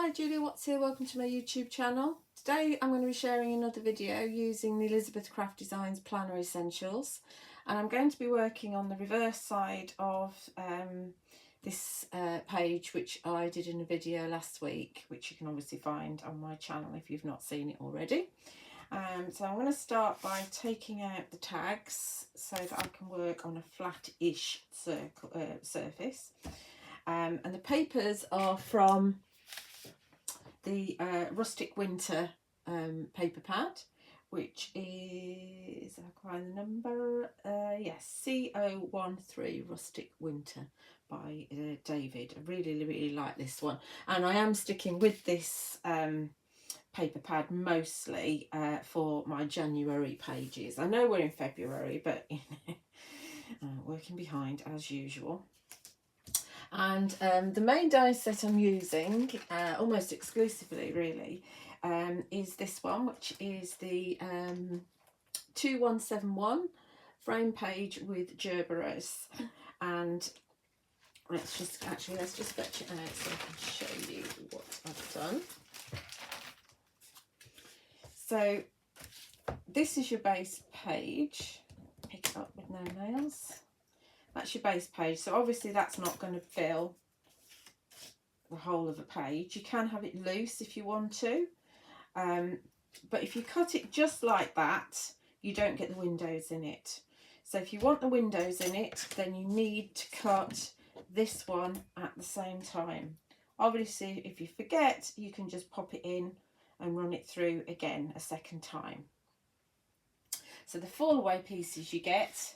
Hi Julia, what's here? Welcome to my YouTube channel. Today I'm going to be sharing another video using the Elizabeth Craft Designs Planner Essentials, and I'm going to be working on the reverse side of this page, which I did in a video last week, which you can obviously find on my channel if you've not seen it already. So I'm going to start by taking out the tags so that I can work on a flat-ish surface. And the papers are from the Rustic Winter paper pad, which is, I'll find the number, yes, C013 Rustic Winter by David. I really like this one, and I am sticking with this paper pad mostly for my January pages. I know we're in February, but you know, working behind as usual. And the main die set I'm using, almost exclusively really, is this one, which is the 2171 frame page with Gerberas. And let's just fetch it out so I can show you what I've done. So this is your base page. Pick it up with no nails. That's your base page, so obviously that's not going to fill the whole of a page. You can have it loose if you want to, but if you cut it just like that, you don't get the windows in it. So if you want the windows in it, then you need to cut this one at the same time. Obviously, if you forget, you can just pop it in and run it through again a second time. So the fall away pieces you get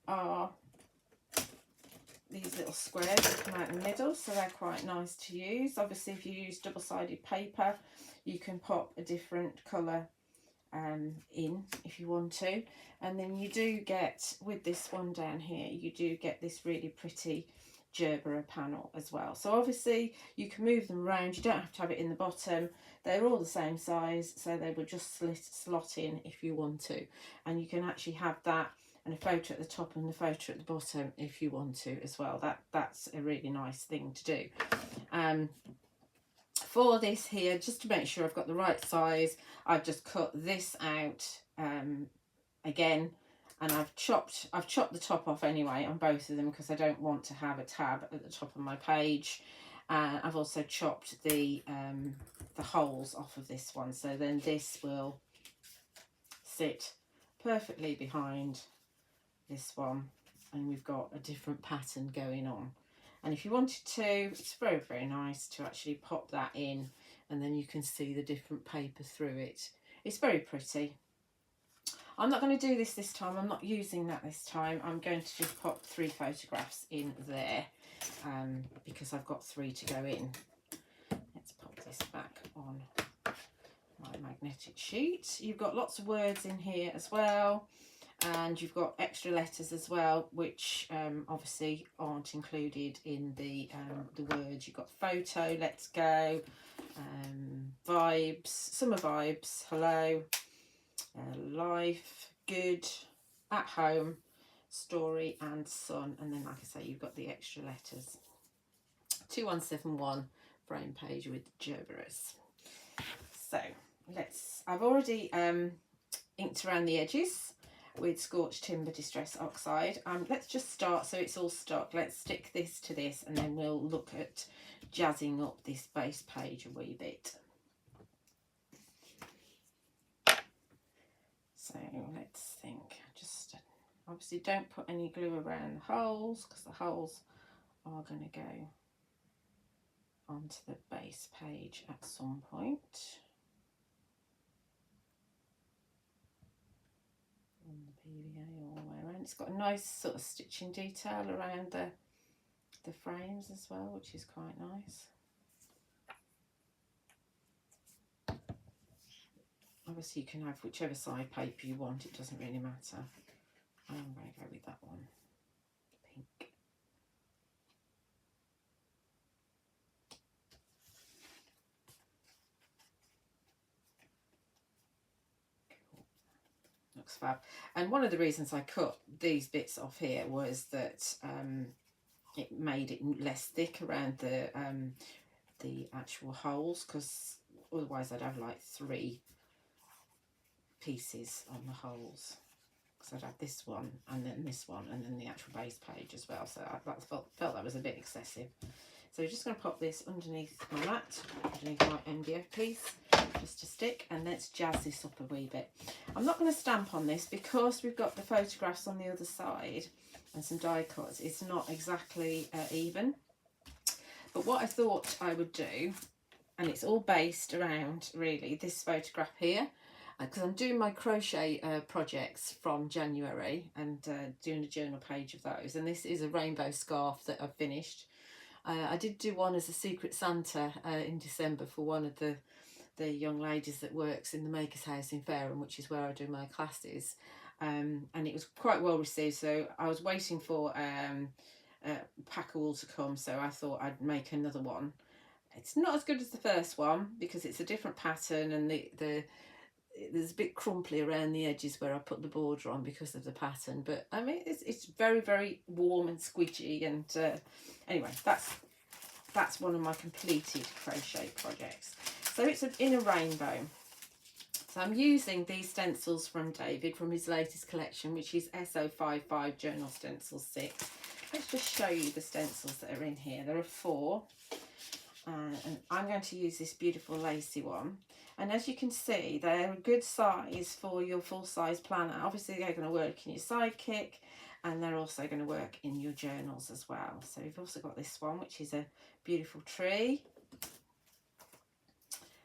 are these little squares that come out in the middle, so they're quite nice to use. Obviously, if you use double-sided paper, you can pop a different colour in if you want to. And then you do get, with this one down here, you do get this really pretty Gerbera panel as well. So obviously you can move them around, you don't have to have it in the bottom. They're all the same size, so they will just slot in if you want to. And you can actually have that and a photo at the top and the photo at the bottom if you want to as well. That's a really nice thing to do. For this here, just to make sure I've got the right size, I've just cut this out again, and I've chopped the top off anyway on both of them because I don't want to have a tab at the top of my page. I've also chopped the holes off of this one, so then this will sit perfectly behind this one, and we've got a different pattern going on. And if you wanted to, it's very nice to actually pop that in, and then you can see the different paper through it. It's very pretty. I'm not going to do this time. I'm not using that this time. I'm going to just pop 3 photographs in there because I've got 3 to go in. Let's pop this back on my magnetic sheet. You've got lots of words in here as well. And you've got extra letters as well, which obviously aren't included in the words. You've got photo, let's go, vibes, summer vibes, hello, life, good, at home, story and sun. And then, like I say, you've got the extra letters. 2171 frame page with Gerberas. So I've already inked around the edges with Scorched Timber Distress Oxide. Let's just start so it's all stuck. Let's stick this to this, and then we'll look at jazzing up this base page a wee bit. So let's think. Just obviously don't put any glue around the holes because the holes are going to go onto the base page at some point. The PVA all the way around. It's got a nice sort of stitching detail around the frames as well, which is quite nice. Obviously you can have whichever side paper you want, it doesn't really matter. I'm going to go with that one, pink. Looks fab. And one of the reasons I cut these bits off here was that it made it less thick around the the actual holes, because otherwise I'd have like 3 pieces on the holes. So I'd have this one and then this one and then the actual base page as well. So I felt that was a bit excessive. So we're just going to pop this underneath my mat, underneath my MDF piece, just to stick, and let's jazz this up a wee bit. I'm not going to stamp on this because we've got the photographs on the other side and some die cuts. It's not exactly even. But what I thought I would do, and it's all based around really this photograph here, because I'm doing my crochet projects from January and doing a journal page of those, and this is a rainbow scarf that I've finished. I did do one as a Secret Santa in December for one of the young ladies that works in the Maker's House in Fareham, which is where I do my classes, and it was quite well received. So I was waiting for pack of wool to come, so I thought I'd make another one. It's not as good as the first one because it's a different pattern, and there's a bit crumply around the edges where I put the border on because of the pattern, but I mean it's very, very warm and squidgy, and anyway, that's one of my completed crochet projects. So it's in a rainbow. So I'm using these stencils from David from his latest collection, which is SO55 Journal Stencils 6. Let's just show you the stencils that are in here. There are 4, and I'm going to use this beautiful lacy one. And as you can see, they're a good size for your full-size planner. Obviously, they're going to work in your sidekick, and they're also going to work in your journals as well. So we've also got this one, which is a beautiful tree.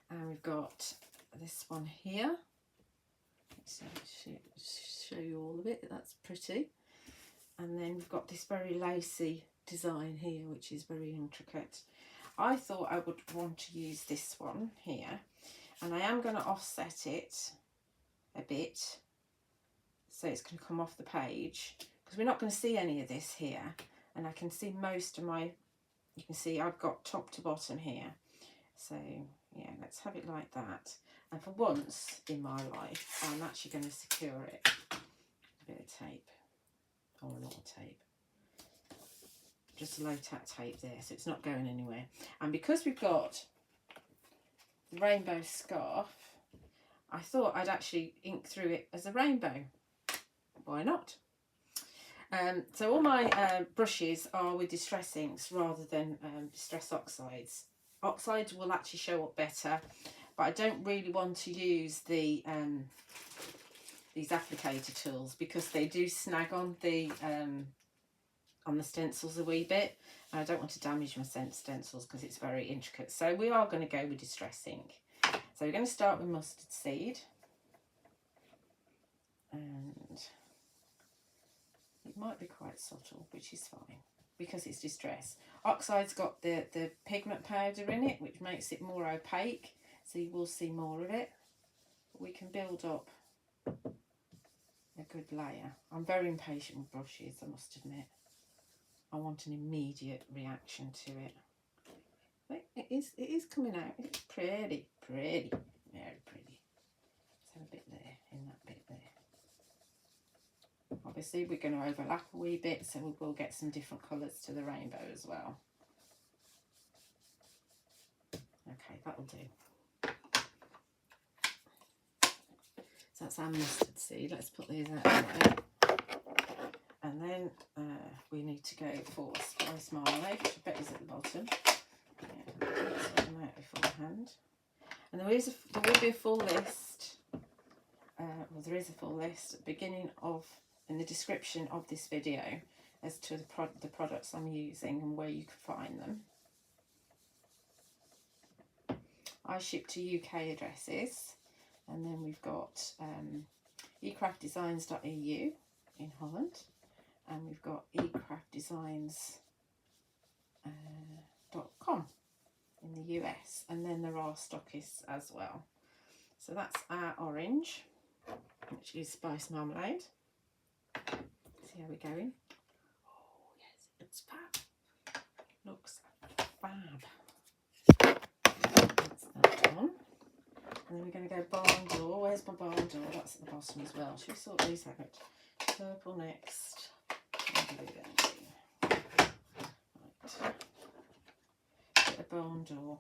And we've got this one here. Let's show you all of it. That's pretty. And then we've got this very lacy design here, which is very intricate. I thought I would want to use this one here, and I am going to offset it a bit so it's going to come off the page, because we're not going to see any of this here, and I can see most of my, you can see I've got top to bottom here. So yeah, let's have it like that. And for once in my life, I'm actually going to secure it. A bit of tape, or a lot of tape. Just a low tack tape there, so it's not going anywhere. And because we've got the rainbow scarf, I thought I'd actually ink through it as a rainbow. Why not? So all my brushes are with distress inks rather than distress oxides. Oxides will actually show up better, but I don't really want to use the these applicator tools because they do snag on the stencils a wee bit, and I don't want to damage my stencils because it's very intricate. So we are going to go with distress ink. So we're going to start with mustard seed, and it might be quite subtle, which is fine because it's distress. Oxide's got the pigment powder in it, which makes it more opaque, so you will see more of it. But we can build up a good layer. I'm very impatient with brushes, I must admit. I want an immediate reaction to it. But it is coming out. It's pretty, very pretty. Let's have a bit there, in that bit there. Obviously we're going to overlap a wee bit, so we will get some different colours to the rainbow as well. Okay, that'll do. So that's our mustard seed. Let's put these out of the way. And then we need to go for spice marmalade, which I bet is at the bottom. Yeah, let's put them out beforehand. And there will be a full list. Well, there is a full list at the beginning of, in the description of this video, as to the products I'm using and where you can find them. I ship to UK addresses, and then we've got ecraftdesigns.eu in Holland, and we've got ecraftdesigns.com in the US, and then there are stockists as well. So that's our orange, which is spice marmalade. See how we're going? Oh yes, it looks fab. Looks fab. That's that one. And then we're going to go barn door. Where's my barn door? That's at the bottom as well. Should we sort these out? Purple next. Right. Bit of barn door.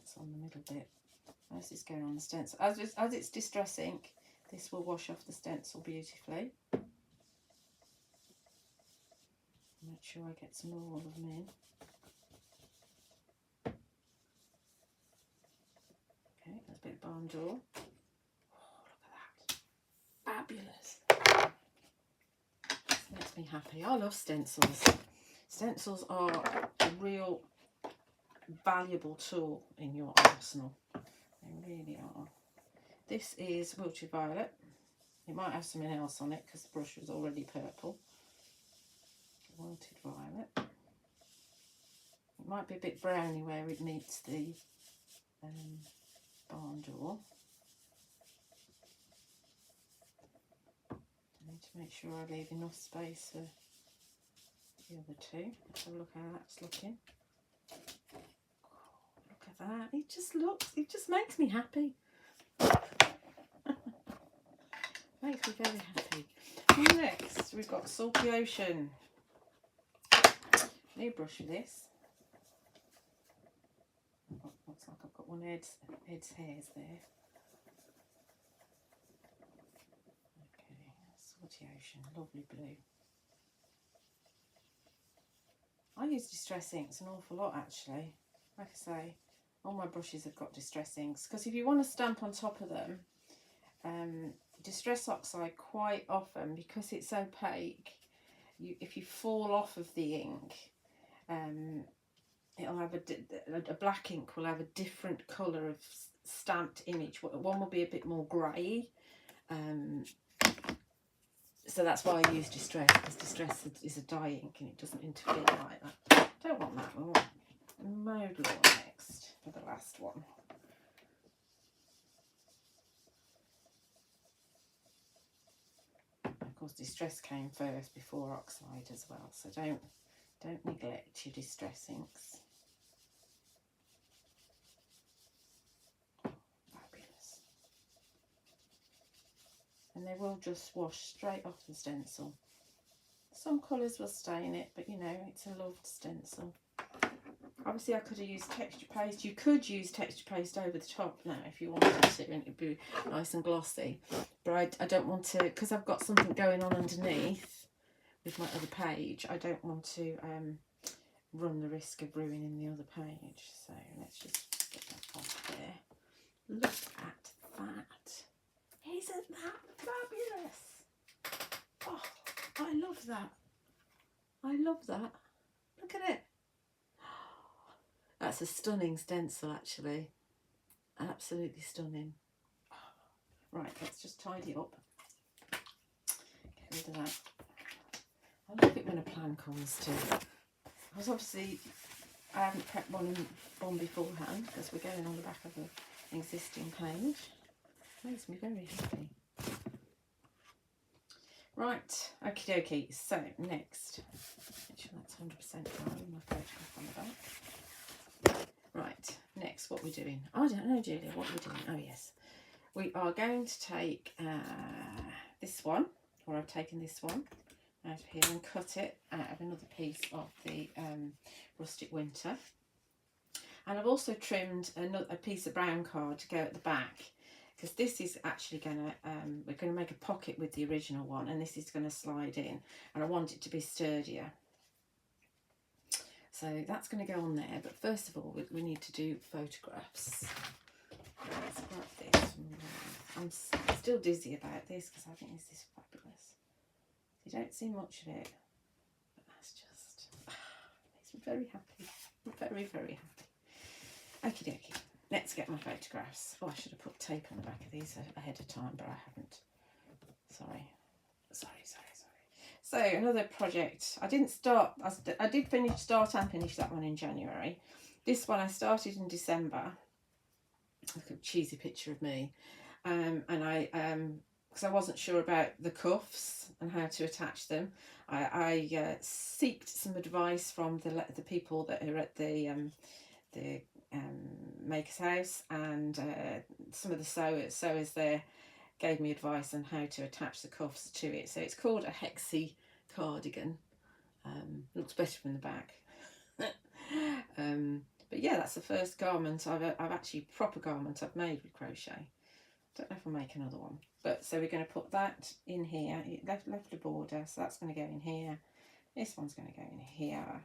that's on the middle bit. As it's going on the stencil. As it's distress ink, this will wash off the stencil beautifully. Make sure I get some more of them in. Okay, there's a bit of barn door. Oh, look at that. Fabulous. This makes me happy. I love stencils. Stencils are a real valuable tool in your arsenal. They really are. This is Wilted Violet. It might have something else on it because the brush was already purple. Wilted Violet. It might be a bit browny where it meets the barn door. I need to make sure I leave enough space for the other two. Let's have a look how that's looking. Oh, look at that. It just makes me happy. Makes me very happy. Next, we've got Salty Ocean. New brush for this. Looks like I've got one of Ed's hairs there. Okay, Salty Ocean, lovely blue. I use distress inks an awful lot actually. Like I say, all my brushes have got distress inks because if you want to stamp on top of them, Distress Oxide quite often, because it's opaque, if you fall off of the ink, it'll have a black ink will have a different colour of stamped image. One will be a bit more grey, so that's why I use Distress, because Distress is a dye ink and it doesn't interfere like that. Don't want that. We want Mowed next for the last one. Of course, Distress came first before Oxide as well, so don't neglect your distress inks. Fabulous. And they will just wash straight off the stencil. Some colours will stay in it, but you know, it's a loved stencil. Obviously I could have used texture paste. You could use texture paste over the top now if you wanted to, and it'd be nice and glossy. But I don't want to, because I've got something going on underneath with my other page, I don't want to run the risk of ruining the other page. So let's just get that off there. Look at that. Isn't that fabulous? Oh, I love that. I love that. Look at it. That's a stunning stencil actually. Absolutely stunning. Right, let's just tidy up. Get rid of that. I love it when a plan comes to. Because obviously I haven't prepped one beforehand because we're going on the back of an existing page. Makes me very happy. Right, okie dokie. So next, make sure that's 100% dry with my photograph on the back. Right, next, what we're doing? I don't know, Julia, what we're doing. Oh yes, we are going to take this one, or I've taken this one out of here and cut it out of another piece of the Rustic Winter. And I've also trimmed a piece of brown card to go at the back, because this is actually going to, we're going to make a pocket with the original one, and this is going to slide in, and I want it to be sturdier. So that's going to go on there, but first of all we need to do photographs. Let's grab this. I'm still dizzy about this because I think this is fabulous. You don't see much of it, but that's just makes me very happy. Very, very happy. Okie dokie. Let's get my photographs. Oh, I should have put tape on the back of these ahead of time, but I haven't. Sorry. So another project. I did start and finish that one in January. This one I started in December. Look at a cheesy picture of me. And I because I wasn't sure about the cuffs and how to attach them. I sought some advice from the people that are at the Maker's House, and some of the sewers there gave me advice on how to attach the cuffs to it. So it's called a hexie cardigan. Looks better from the back. But yeah, that's the first garment I've actually proper garment I've made with crochet. Don't know if I'll make another one. But so we're going to put that in here. It left a border, so that's going to go in here. This one's going to go in here.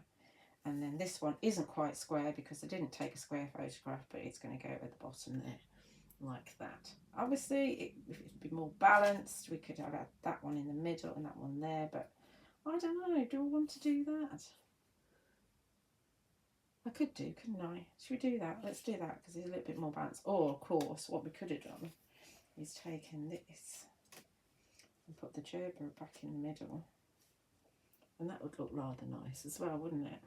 And then this one isn't quite square because I didn't take a square photograph, but it's going to go at the bottom there, like that. Obviously, if it'd be more balanced, we could have had that one in the middle and that one there, but I don't know. Do I want to do that? I could do, couldn't I? Should we do that? Let's do that because it's a little bit more balanced. Or, of course, what we could have done is taken this and put the Gerbera back in the middle. And that would look rather nice as well, wouldn't it?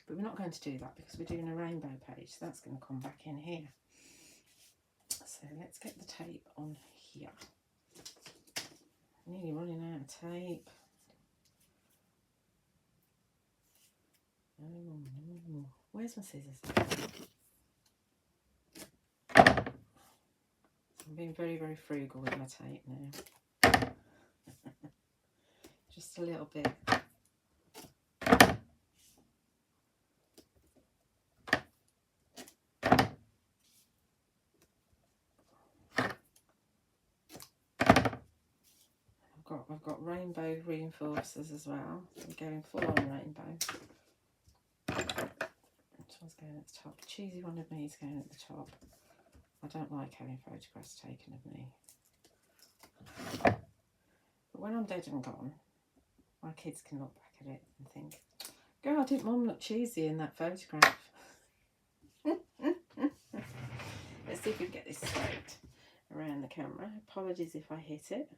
But we're not going to do that because we're doing a rainbow page, so that's going to come back in here. So let's get the tape on here. Nearly running out of tape. Oh, where's my scissors? I'm being very, very frugal with my tape now. Just a little bit. I've got rainbow reinforcers as well. I'm going full on rainbow. Which one's going at the top? The cheesy one of me is going at the top. I don't like having photographs taken of me. But when I'm dead and gone, my kids can look back at it and think, God, didn't Mum look cheesy in that photograph? Let's see if we can get this straight around the camera. Apologies if I hit it.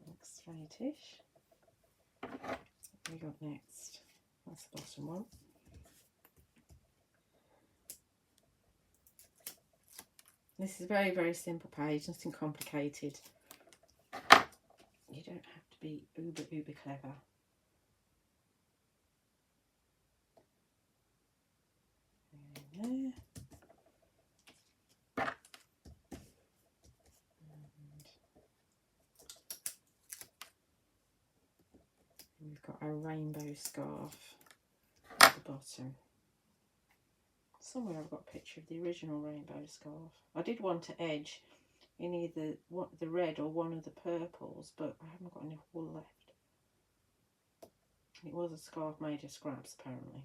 Looks straightish. What have we got next? That's the bottom one. This is a very, very simple page, nothing complicated. You don't have to be uber clever. There. And we've got our rainbow scarf at the bottom. Somewhere I've got a picture of the original rainbow scarf. I did want to edge in either the red or one of the purples, but I haven't got enough wool left. It was a scarf made of scraps, apparently.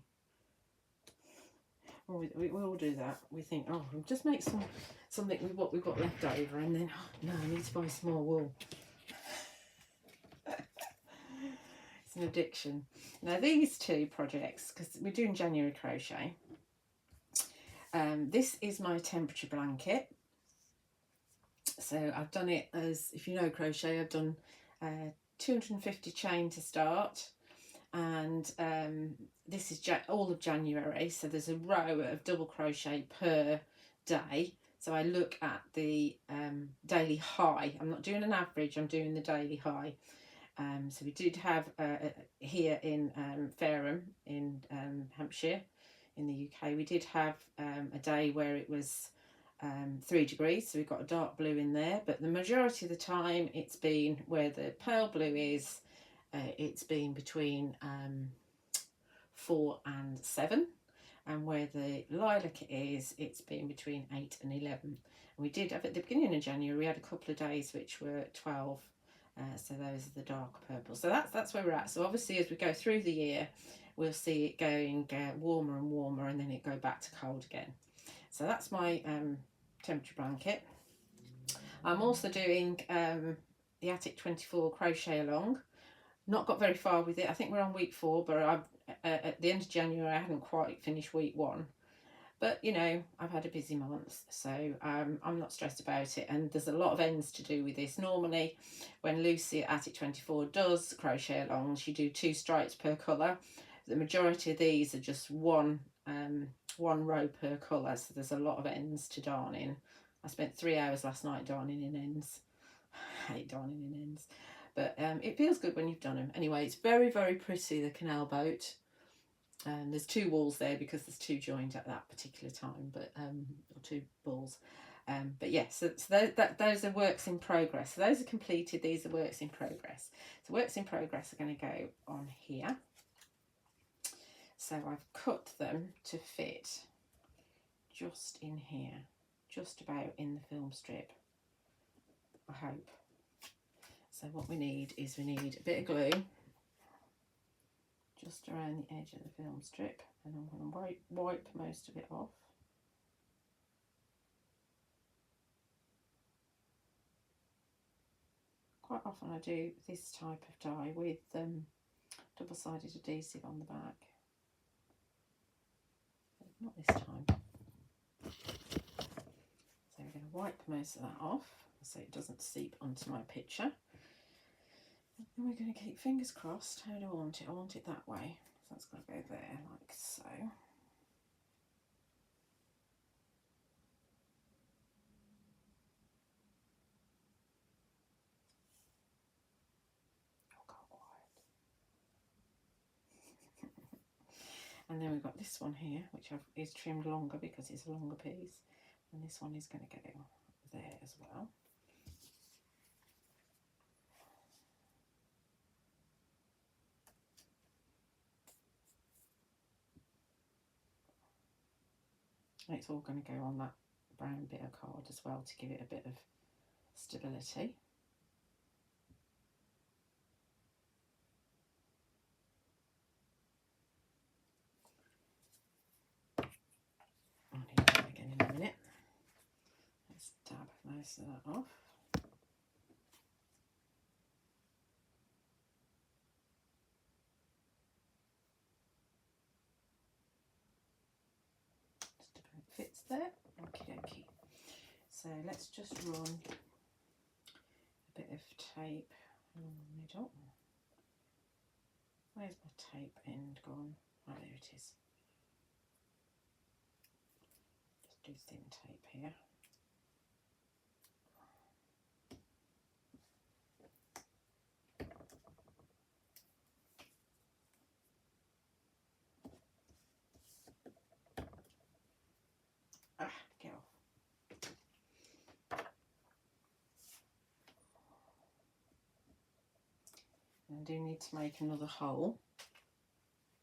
Well, we all do that. We think, oh, we'll just make something with what we've got left over, and then, oh, no, I need to buy some more wool. It's an addiction. Now, these two projects, because we're doing January crochet, this is my temperature blanket. So I've done it as, if you know crochet, I've done 250 chain to start, and this is all of January, so there's a row of double crochet per day. So I look at the daily high. I'm not doing an average, I'm doing the daily high. So we did have here in Fareham in Hampshire in the UK, we did have a day where it was 3 degrees, so we've got a dark blue in there, but the majority of the time it's been where the pale blue is, it's been between 4 and 7, and where the lilac is, it's been between 8 and 11. And we did have, at the beginning of January, we had a couple of days which were 12, so those are the dark purple. So that's where we're at. So obviously as we go through the year, we'll see it going warmer and warmer, and then it go back to cold again. So that's my temperature blanket. I'm also doing the Attic 24 crochet along. Not got very far with it. I think we're on week 4, but I've at the end of January I hadn't quite finished week 1. But you know, I've had a busy month, so I'm not stressed about it. And there's a lot of ends to do with this. Normally, when Lucy at Attic 24 does crochet along, she do 2 stripes per colour. The majority of these are just one row per colour, so there's a lot of ends to darn in. I spent 3 hours last night darning in ends. I hate darning in ends, but it feels good when you've done them. Anyway, it's very, very pretty, the canal boat. There's 2 walls there because there's 2 joined at that particular time, but or 2 balls. But yeah, so those are works in progress. So those are completed. These are works in progress. So works in progress are going to go on here. So I've cut them to fit just in here, just about in the film strip, I hope. So what we need is we need a bit of glue just around the edge of the film strip, and I'm going to wipe most of it off. Quite often I do this type of die with double-sided adhesive on the back. But not this time. So we're going to wipe most of that off so it doesn't seep onto my picture. And we're going to keep fingers crossed. How do I want it? I want it that way. So that's going to go there, like so. Oh, go quiet. And then we've got this one here, which is trimmed longer because it's a longer piece. And this one is going to go there as well. And it's all going to go on that brown bit of card as well to give it a bit of stability. I'll need that again in a minute. Let's dab most of that off. Just about fits there. Okie dokie. So let's just run a bit of tape along the middle. Where's my tape end gone? Oh, there it is. Just do thin tape here. Get off. And I do need to make another hole.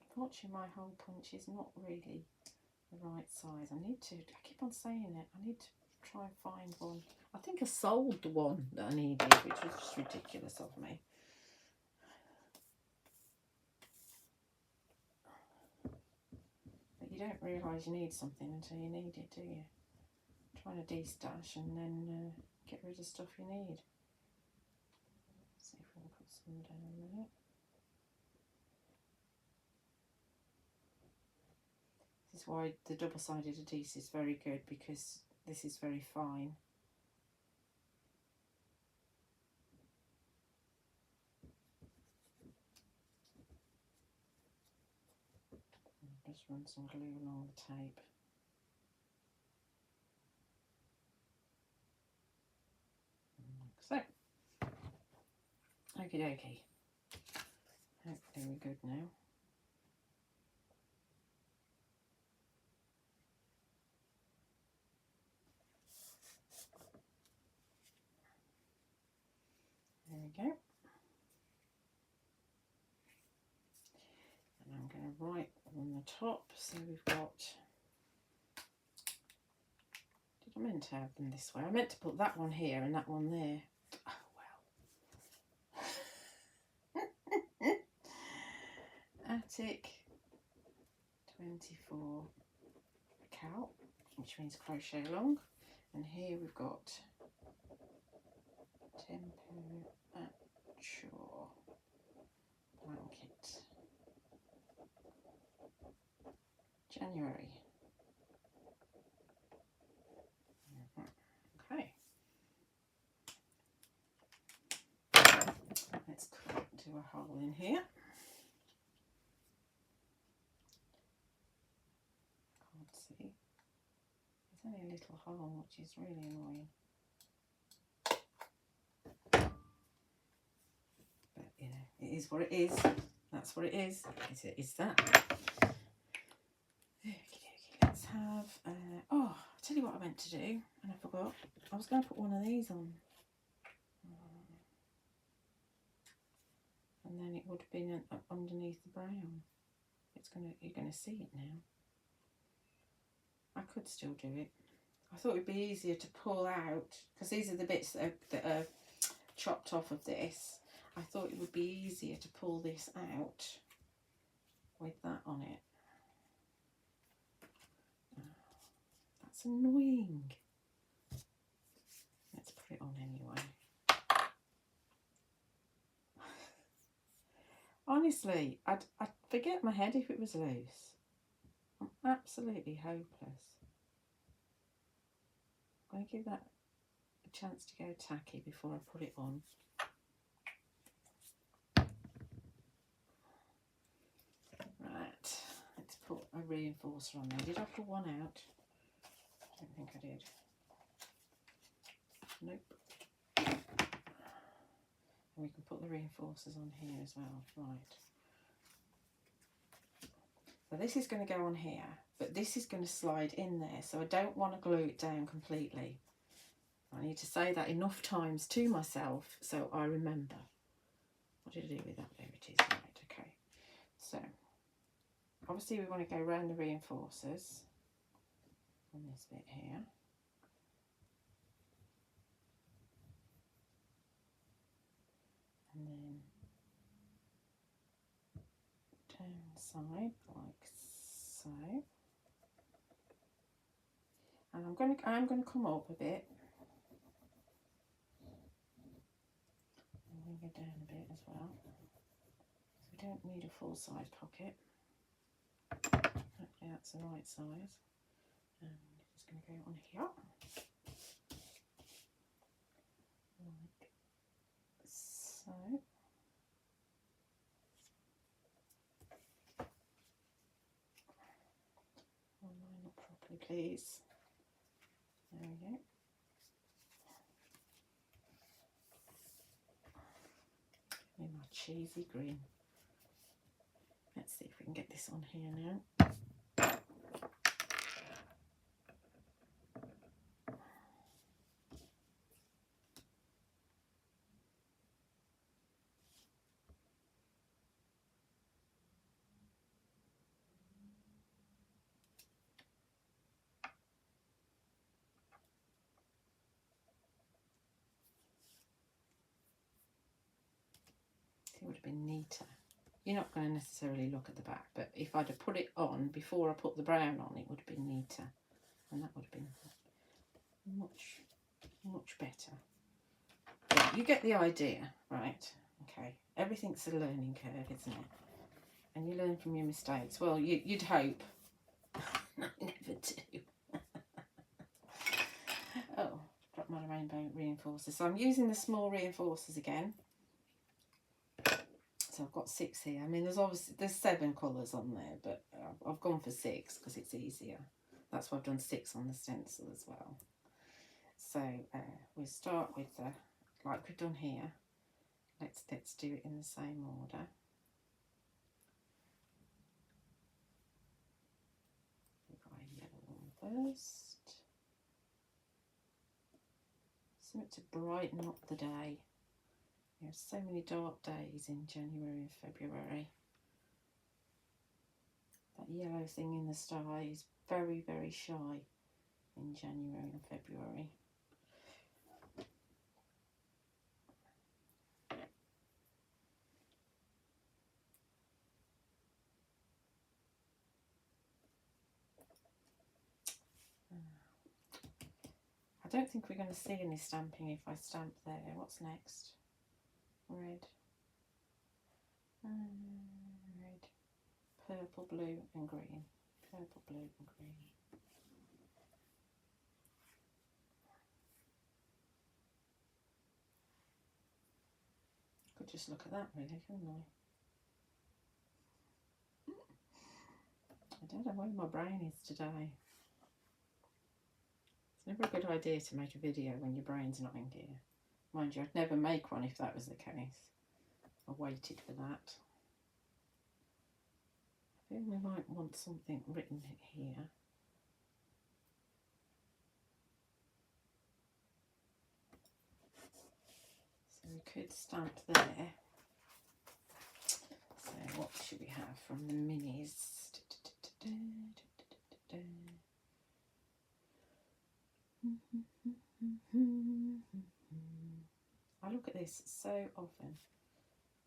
Unfortunately, my hole punch is not really the right size. I keep on saying it, I need to try and find one. I think I sold the one that I needed, which was just ridiculous of me. But you don't realise you need something until you need it, do you? Trying to de-stash and then get rid of stuff you need. Let's see if we can put some down there. This is why the double-sided adhesive is very good, because this is very fine. Just run some glue along the tape. So, okie dokie. Hopefully we're good now. There we go. And I'm going to write on the top. So we've got, I meant to have them this way. I meant to put that one here and that one there. Oh well. Attic 24 cal, which means crochet along. And here we've got Tempo Shore blanket. January. Okay. Let's do a hole in here. Can't see. There's only a little hole, which is really annoying. But you know, it is what it is. That's what it is. It's that. Okay, let's have. Oh, I'll tell you what I meant to do, and I forgot forgot. I was going to put one of these on. And then it would have been underneath the brown. You're gonna see it now. I could still do it. I thought it'd be easier to pull out, because these are the bits that are chopped off of this. I thought it would be easier to pull this out with that on it. That's annoying. Let's put it on anyway. Honestly, I'd forget my head if it was loose. I'm absolutely hopeless. I'm going to give that a chance to go tacky before I put it on. Right, let's put a reinforcer on there. Did I put one out? I don't think I did. Nope. And we can put the reinforcers on here as well. Right. So this is going to go on here, but this is going to slide in there, so I don't want to glue it down completely. I need to say that enough times to myself so I remember. What did I do with that? There it is. Right, okay. So, obviously we want to go around the reinforcers on this bit here. And then down the side like so. And I'm going to come up a bit. I'm going to go down a bit as well. So we don't need a full size pocket. Hopefully that's the right size. And it's going to go on here. Like so. Line up properly, please. There we go. With my cheesy green. Let's see if we can get this on here now. It would have been neater. You're not going to necessarily look at the back, but if I'd have put it on before I put the brown on, it would have been neater, and that would have been much better. But you get the idea, right? Okay, everything's a learning curve, isn't it? And you learn from your mistakes. Well, you'd hope. I never do. Oh, dropped my rainbow reinforcers. So I'm using the small reinforcers again. So I've got 6 here. I mean, there's 7 colours on there, but I've gone for 6 because it's easier. That's why I've done 6 on the stencil as well. So we'll start with the, like we've done here. Let's do it in the same order. We've got a yellow one first. Something to brighten up the day. There's so many dark days in January and February. That yellow thing in the sky is very, very shy in January and February. I don't think we're going to see any stamping if I stamp there. What's next? Red, red, purple, blue and green. Purple, blue and green. Could just look at that really, couldn't I? I don't know where my brain is today. It's never a good idea to make a video when your brain's not in gear. Mind you, I'd never make one if that was the case. I waited for that. I feel we might want something written here. could stamp there. So what should we have from the minis? I look at this so often.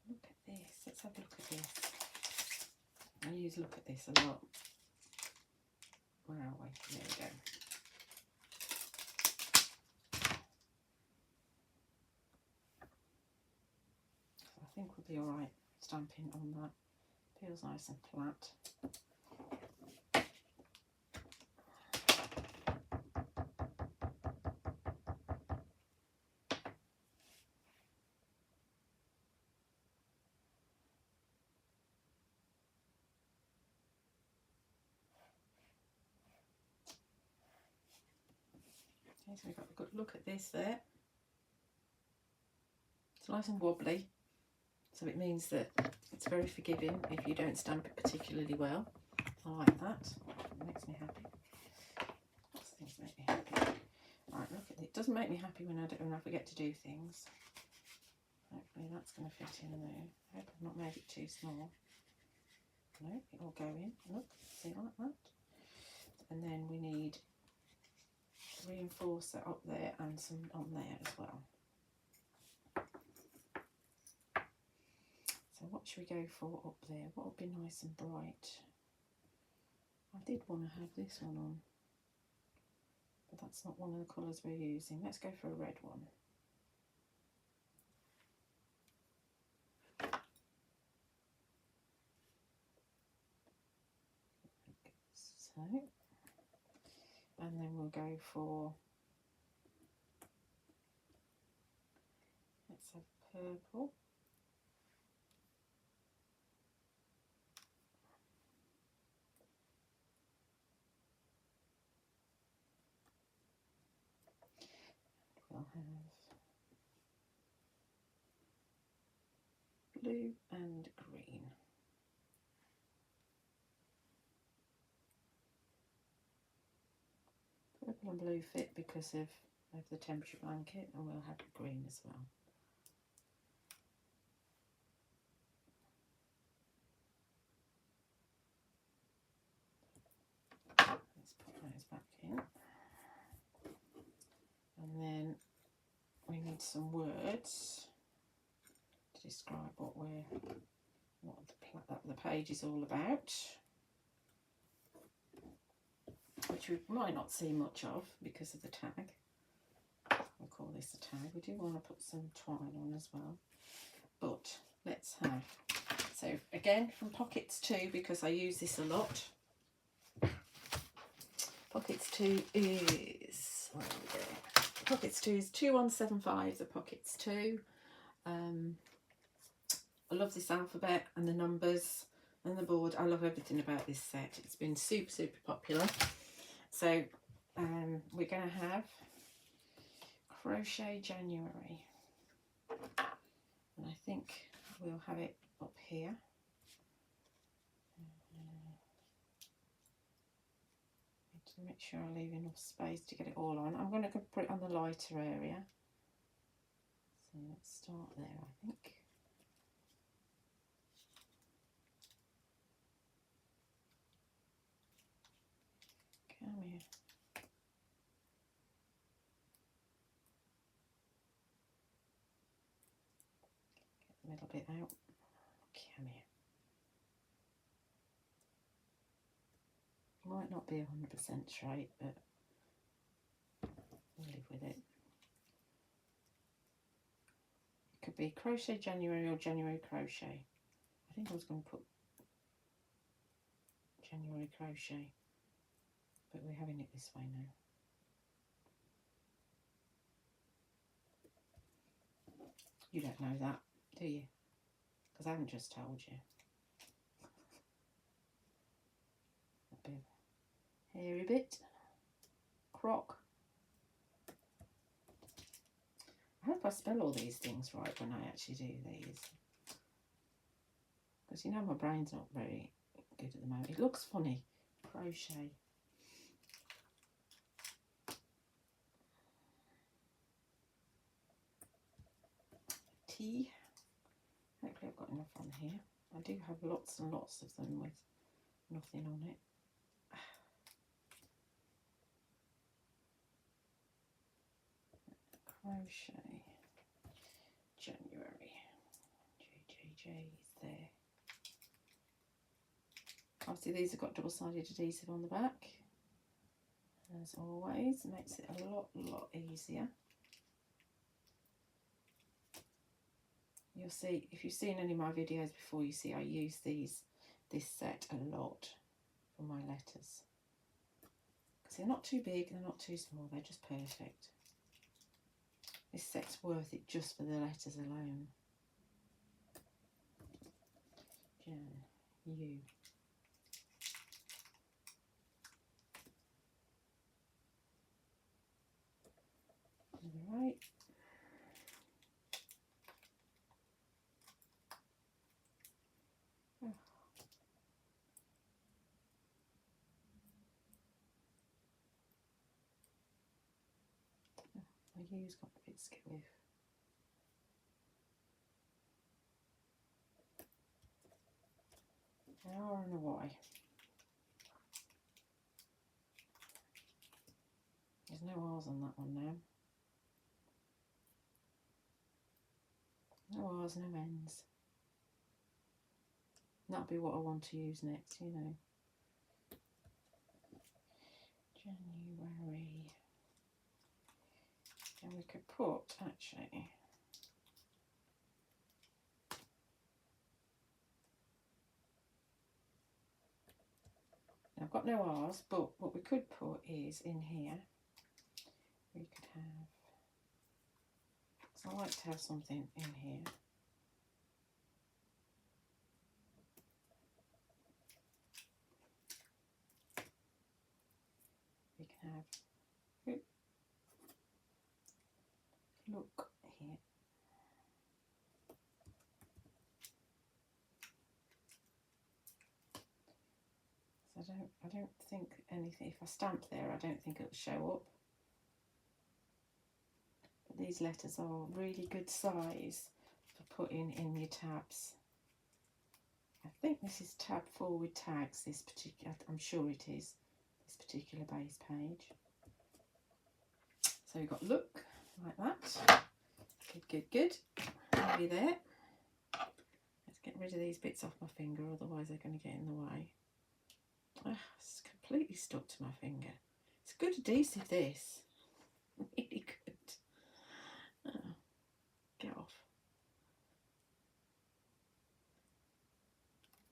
Look at this. Let's have a look at this. I use look at this a lot. Where are we? There we go. I think we'll be alright stamping on that. Feels nice and flat. Okay, so we've got a good look at this there. It's nice and wobbly, so it means that it's very forgiving if you don't stamp it particularly well. I like that. It makes me happy. Lots of things make me happy. Right, look at it. It doesn't make me happy when I forget to do things. Hopefully that's going to fit in there. I hope I've not made it too small. No, it will go in. Look, see, like that. And then we need reinforcer up there and some on there as well. So what should we go for up there? What would be nice and bright? I did want to have this one on, but that's not one of the colours we're using. Let's go for a red one. So, and then we'll go for, let's have purple. We'll have blue and green. Purple and blue fit because of the temperature blanket, and we'll have green as well. Let's put those back in. And then we need some words to describe what the page is all about, which we might not see much of because of the tag. We'll call this a tag. We do want to put some twine on as well, but let's have, so again from Pockets 2, because I use this a lot. Pockets 2 is, where are we going? Pockets 2 is 2175, the Pockets 2. I love this alphabet and the numbers and the board. I love everything about this set. It's been super, super popular. So we're going to have Crochet January. And I think we'll have it up here. To make sure I leave enough space to get it all on. I'm going to put it on the lighter area. So let's start there, I think. Come here. Get the middle bit out. Come here. Might not be 100% straight, but we'll live with it. It could be Crochet January or January Crochet. I think I was going to put January Crochet, but we're having it this way now. You don't know that, do you? Because I haven't just told you. A bit hairy bit. Croc. I hope I spell all these things right when I actually do these. Because you know my brain's not very good at the moment. It looks funny. Crochet. pretty. Hopefully I've got enough on here. I do have lots and lots of them with nothing on it. Crochet January. JJJ's there. Obviously these have got double-sided adhesive on the back. As always, makes it a lot easier. You'll see, if you've seen any of my videos before, you see I use this set a lot for my letters. Because they're not too big, they're not too small, they're just perfect. This set's worth it just for the letters alone. Jan, you. Right. Oh. My U's got a bit stiff. An R and a Y. There's no R's on that one now. No R's, no N's. That'll be what I want to use next, you know. January. And we could put, actually, now I've got no R's, but what we could put is in here, we could have, because I like to have something in here. We can have, look here. So I don't think anything, if I stamp there, I don't think it'll show up. But these letters are really good size for putting in your tabs. I think this is tab 4 with tags, this particular, I'm sure it is, this particular base page. So we've got look, like that. Good. Nearly there. Let's get rid of these bits off my finger, otherwise they're going to get in the way. It's completely stuck to my finger. It's good adhesive, this. Really good. Oh, get off.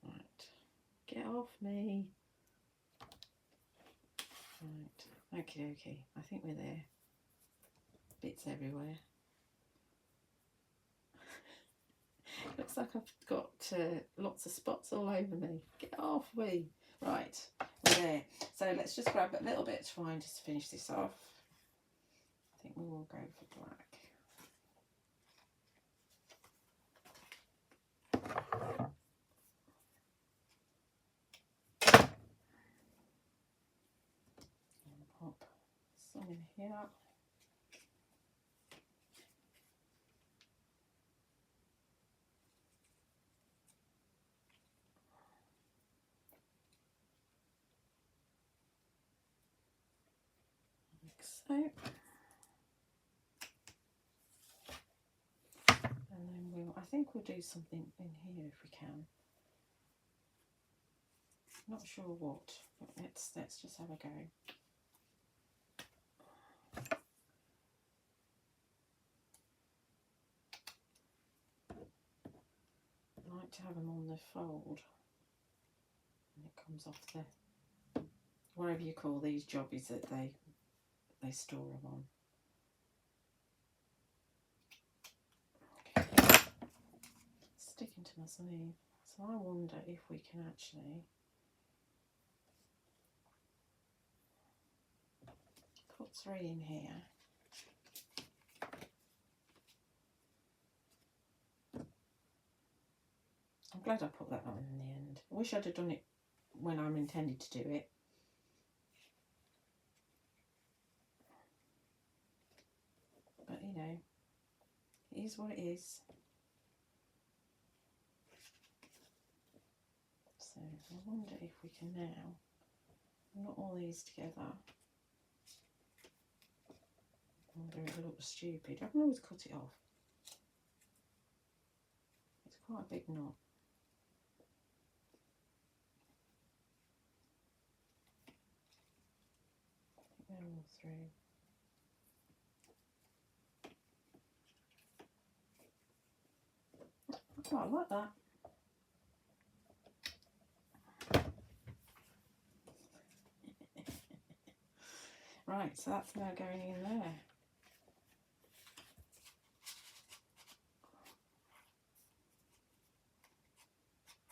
Right. Get off me. Right. Okay. I think we're there. Bits everywhere. Looks like I've got lots of spots all over me. Get off me. Right, we're there. So let's just grab a little bit of twine just to finish this off. I think we will go for black. And pop some in here. So, and then I think we'll do something in here if we can. Not sure what, but let's just have a go. I like to have them on the fold, and it comes off the, whatever you call these jobbies that they store them on. Okay. Sticking to my sleeve. So I wonder if we can actually put 3 in here. I'm glad I put that on in the end. I wish I'd have done it when I'm intended to do it. But you know, it is what it is. So I wonder if we can now knot all these together. Whether it looks stupid. I can always cut it off. It's quite a big knot. They're all through. I quite like that. Right, so that's now going in there.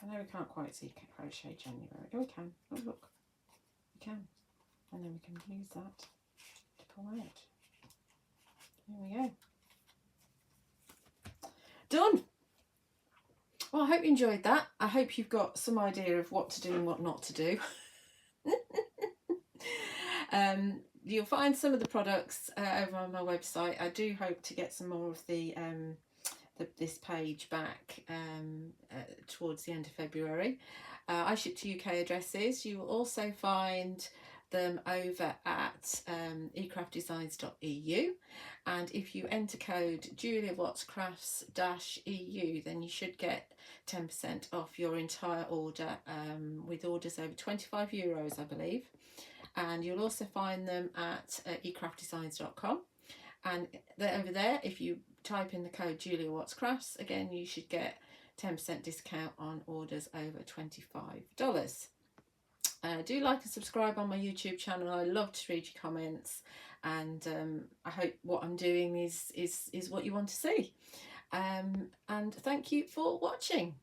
I know we can't quite see crochet January. Oh, we can. Oh, look. We can. And then we can use that to pull out. There we go. Done. Well, I hope you enjoyed that. I hope you've got some idea of what to do and what not to do. You'll find some of the products over on my website. I do hope to get some more of this page back towards the end of February. I ship to UK addresses. You will also find them over at ecraftdesigns.eu, and if you enter code JuliaWattsCrafts-EU, then you should get 10% off your entire order, with orders over €25, I believe. And you'll also find them at ecraftdesigns.com, and over there, if you type in the code JuliaWattsCrafts, again you should get 10% discount on orders over $25. Do like and subscribe on my YouTube channel. I love to read your comments, and I hope what I'm doing is what you want to see. And thank you for watching.